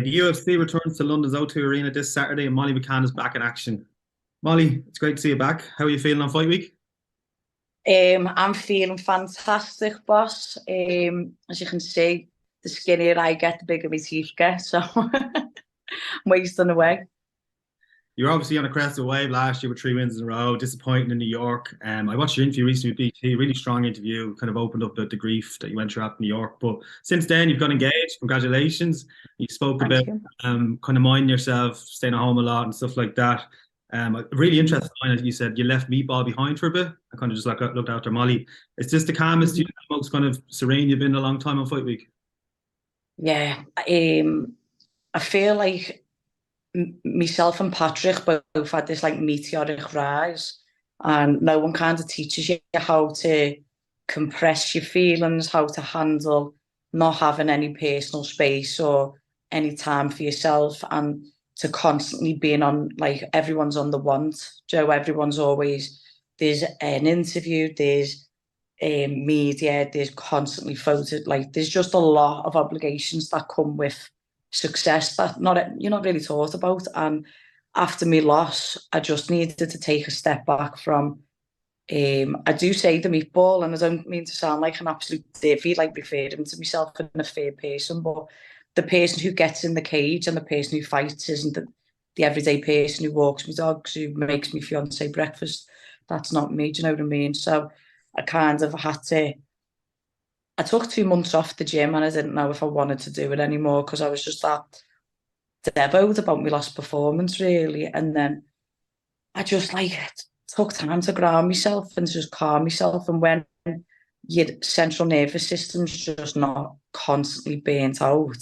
The UFC returns to London's O2 Arena this Saturday, and Molly McCann is back in action. Molly, it's great to see you back. How are you feeling on fight week? I'm feeling fantastic, boss. As you can see, the skinnier I get, the bigger my teeth get. So I'm wasting away. You're obviously on a crest of a wave last year with three wins in a row, disappointing in New York. I watched your interview recently with BT, really strong interview, kind of opened up the grief that you went through at New York. But since then, you've got engaged. Congratulations. You spoke Thank about you. kind of minding yourself, staying at home a lot and stuff like that. Really Mhm. interesting line that you said you left Meatball behind for a bit. I kind of just like looked after Molly. It's just the calmest, Mhm. the most kind of serene you've been in a long time on fight week. Yeah. I feel like myself and Patrick both had this like meteoric rise, and no one kind of teaches you how to compress your feelings, how to handle not having any personal space or any time for yourself, and to constantly being on like everyone's on the want. Joe, everyone's always there's an interview, there's media, there's constantly photos, like there's just a lot of obligations that come with success that not you're not really taught about. And after my loss, I just needed to take a step back from. I do say the meatball, and I don't mean to sound like an absolute divvy, like referring to myself in a third person, but the person who gets in the cage and the person who fights isn't the everyday person who walks my dogs, who makes me fiance breakfast. That's not me. Do you know what I mean? So I kind of had to. I took 2 months off the gym, and I didn't know if I wanted to do it anymore because I was just that devoted about my last performance, really. And then I just like took time to ground myself and just calm myself. And when your central nervous system's just not constantly burnt out,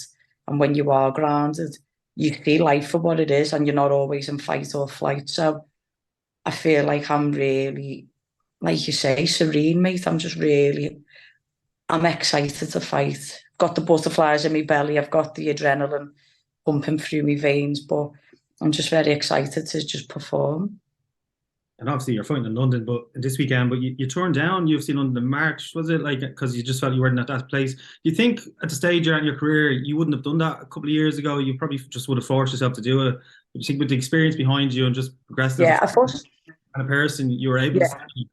and when you are grounded, you see life for what it is, and you're not always in fight or flight. So I feel like I'm really, like you say, serene, mate. I'm excited to fight. Got the butterflies in my belly. I've got the adrenaline pumping through my veins, but I'm just very excited to just perform. And obviously you're fighting in London, but this weekend, but you turned down UFC London in March. Was it like because you just felt you weren't at that place? Do you think at the stage you're at in your career, you wouldn't have done that a couple of years ago? You probably just would have forced yourself to do it. You think with the experience behind you and just progressed as a Yeah, I forced. kind of person, you were able to Yeah,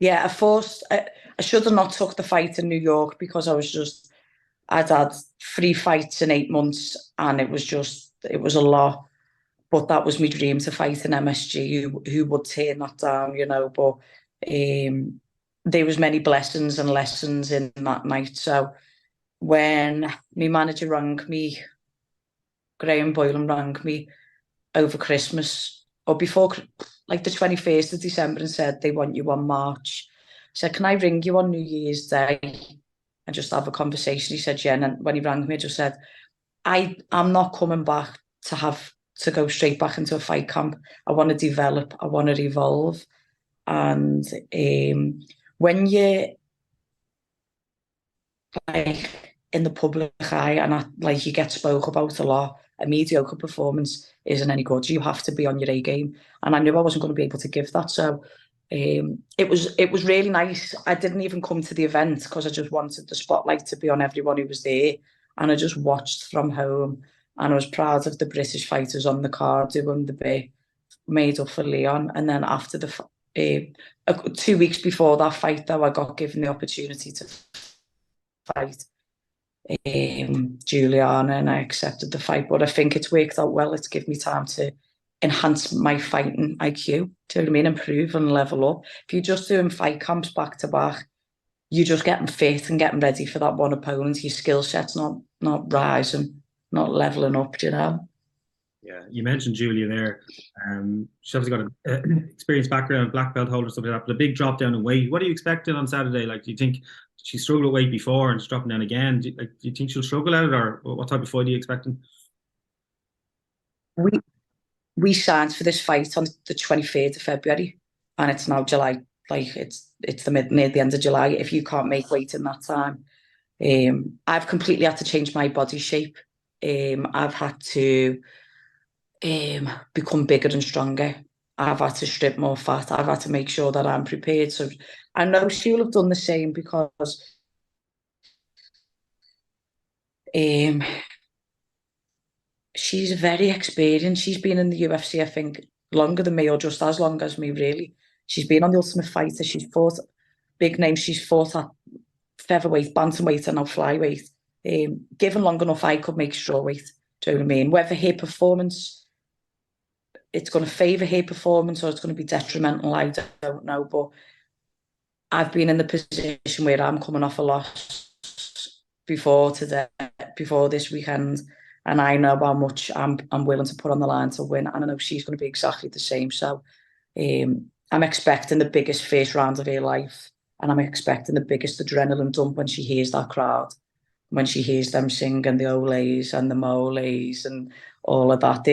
yeah, I forced. I should have not took the fight in New York because I'd had 3 fights in 8 months, and it was a lot. But that was my dream, to fight an MSG who would turn that down, you know. But there was many blessings and lessons in that night. So when my manager rang me, Graham Boylan rang me over Christmas or before, like the 21st of December, and said they want you on March. I said, can I ring you on New Year's Day and just have a conversation? He said, yeah. And then when he rang me, I just said, I'm not coming back to have to go straight back into a fight camp. I want to develop. I want to evolve. And when you're like in the public eye, and like you get spoke about a lot, a mediocre performance isn't any good. You have to be on your A game, and I knew I wasn't going to be able to give that. So it was really nice. I didn't even come to the event because I just wanted the spotlight to be on everyone who was there, and I just watched from home. And I was proud of the British fighters on the card doing the bit made up for Leon. And then after 2 weeks before that fight, though, I got given the opportunity to fight Juliana, and I accepted the fight. But I think it's worked out well. It's given me time to enhance my fighting IQ. Do you know what I mean? Improve and level up. If you're just doing fight camps back to back, you're just getting fit and getting ready for that one opponent. Your skill set's not rising, not leveling up. You know. yeah, you mentioned Julia there. She's obviously got an experienced background, black belt holder, stuff like that, but a big drop down in weight. What are you expecting on Saturday? Like, do you think she struggled with weight before and she's dropping down again? Do you think she'll struggle at it, or what type of fight are you expecting? We we signed for this fight on the 23rd of February, and it's now July. Like it's the near the end of July. If you can't make weight in that time, I've completely had to change my body shape. I've had to become bigger and stronger. I've had to strip more fat. I've had to make sure that I'm prepared. So I know she'll have done the same because um, she's very experienced. She's been in the UFC, I think, longer than me, or just as long as me, really. She's been on the Ultimate Fighter. She's fought big names. She's fought at featherweight, bantamweight, and now flyweight. Given long enough, I could make strawweight. Do you know what I mean? Whether her performance, it's going to favour her performance or it's going to be detrimental, I don't know. But I've been in the position where I'm coming off a loss before this weekend, and I know how much I'm willing to put on the line to win, and I know she's going to be exactly the same. So I'm expecting the biggest first round of her life, and I'm expecting the biggest adrenaline dump when she hears that crowd, when she hears them singing the Olays and the Moleys and all of that.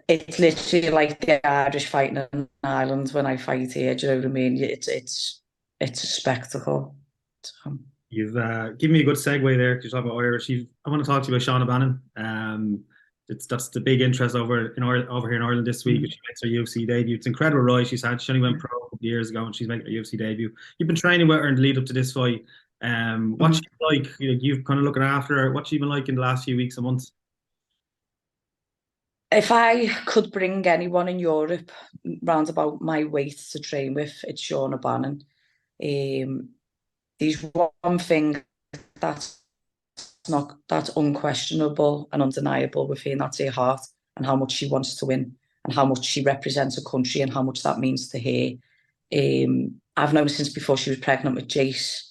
It's literally like the Irish fighting in Ireland when I fight here. Do you know what I mean? It's a spectacle. So. You've given me a good segue there because you talk about Irish. I want to talk to you about Shauna Bannon. That's the big interest over here in Ireland this week. She makes her UFC debut. It's incredible, right? She only went pro a couple of years ago, and she's making her UFC debut. You've been training with her in the lead up to this fight. What's she like? You've kind of looking after her. What's she been like in the last few weeks and months? If I could bring anyone in Europe round about my weight to train with, it's Shauna Bannon. There's one thing that's unquestionable and undeniable with her, and that's her heart and how much she wants to win and how much she represents a country and how much that means to her. I've known her since before she was pregnant with Jace,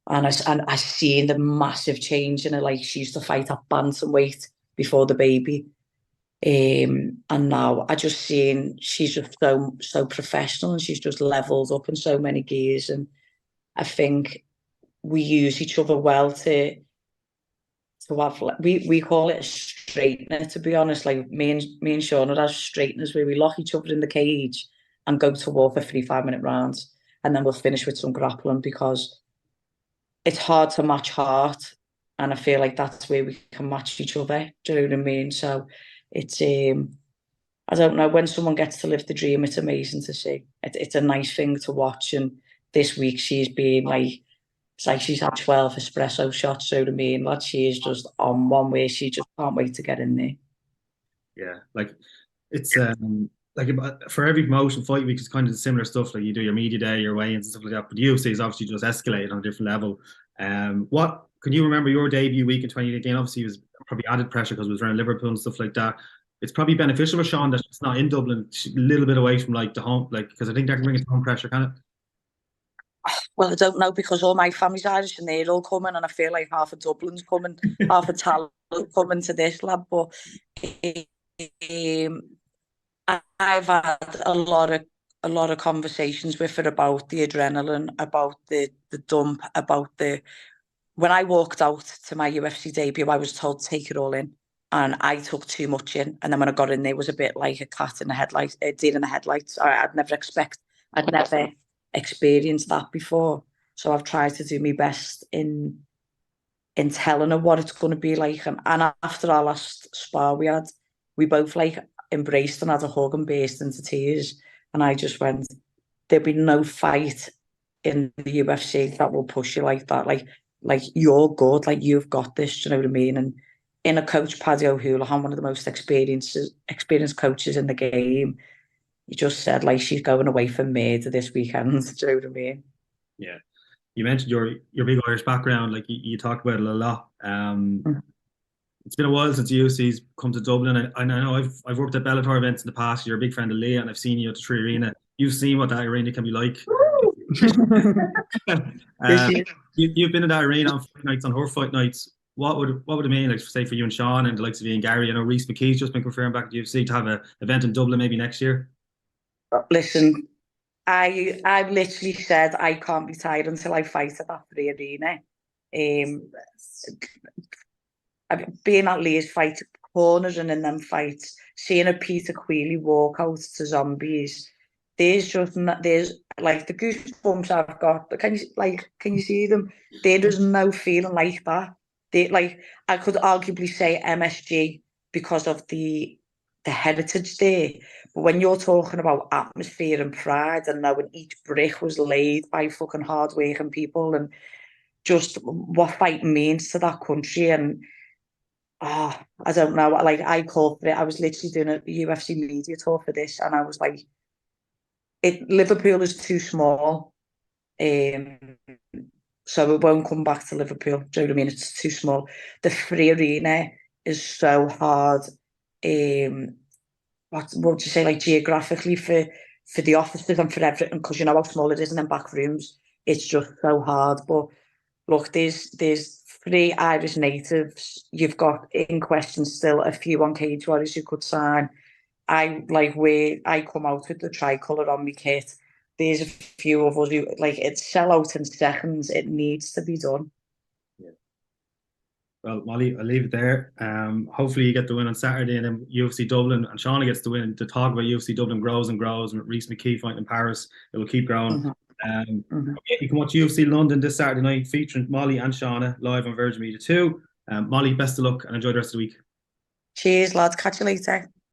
and I seen the massive change in her. Like, she used to fight at bantamweight before the baby. And now I just seen she's just so professional, and she's just leveled up in so many gears, and I think we use each other well to have, we call it a straightener, to be honest. Like, me and Shauna have straighteners where we lock each other in the cage and go to war for 3 5-minute rounds, and then we'll finish with some grappling, because it's hard to match heart, and I feel like that's where we can match each other. Do you know what I mean? So it's I don't know, when someone gets to live the dream, it's amazing to see. It's a nice thing to watch. And this week she's been like, it's like she's had 12 espresso shots. So to me, like, she is just on one way. She just can't wait to get in there. Yeah, like it's like for every promotion, fight week is kind of similar stuff. Like, you do your media day, your weigh-ins and stuff like that. But the UFC is obviously just escalated on a different level. What can you remember your debut week in 2018? Obviously, it was probably added pressure because it was around Liverpool and stuff like that. It's probably beneficial for Sean that it's not in Dublin, a little bit away from like the home, like, because I think that can bring its home pressure, can it? Well, I don't know, because all my family's Irish and they're all coming, and I feel like half of Dublin's coming, half of Talent coming to this lab. But um, I've had a lot of conversations with her about the adrenaline, about the dump, about the. When I walked out to my UFC debut, I was told to take it all in, and I took too much in. And then when I got in there, it was a bit like a cat in the headlights, a deer in the headlights. I'd never experienced that before. So I've tried to do my best in telling her what it's going to be like. And after our last spar we both like embraced and had a hug and burst into tears. And I just went, there'll be no fight in the UFC that will push you like that. Like you're good, like you've got this, do you know what I mean? And in a coach, Paddy O'Houlihan, one of the most experienced coaches in the game, he just said, like, she's going away for murder this weekend, do you know what I mean? Yeah. You mentioned your big Irish background, like you talk about it a lot. It's been a while since UFC's come to Dublin. I know I've worked at Bellator events in the past. You're a big friend of Leah, and I've seen you at the Tree Arena. You've seen what that arena can be like. You've been in that arena on fight nights, on her fight nights. What would it mean, like, say, for you and Sean and the likes of Ian Gary? I know Reece McKee's just been confirmed back at UFC to have an event in Dublin maybe next year. Listen, I literally said I can't be tired until I fight at that Tree Arena. Being at Lee's fight corners and in them fights, seeing a Peter Queally walk out to zombies, there's like the goosebumps I've got. But can you see them? There's no feeling like that. Like, I could arguably say MSG because of the heritage there. But when you're talking about atmosphere and pride and knowing each brick was laid by fucking hard-working people, and just what fighting means to that country, and I don't know. Like, I called for it. I was literally doing a UFC media tour for this, and I was like, Liverpool is too small. Um, so it won't come back to Liverpool. Do you know what I mean? It's too small. The free arena is so hard. What would you say, like, geographically for the offices and for everything, because you know how small it is, and then back rooms. It's just so hard. But look, there's 3 Irish natives. You've got in question still a few on Cage Warriors you could sign. I come out with the tricolour on my kit. There's a few of us who like it sell out in seconds. It needs to be done. Yeah. Well, Molly, I'll leave it there. Hopefully you get the win on Saturday, and then UFC Dublin, and Shauna gets the win. The talk about UFC Dublin grows and grows, and Reece McKee fighting in Paris, it will keep growing. Mhm, mhm. Okay, you can watch UFC London this Saturday night, featuring Molly and Shauna live on Virgin Media 2. Molly, best of luck and enjoy the rest of the week. Cheers, lads. Catch you later.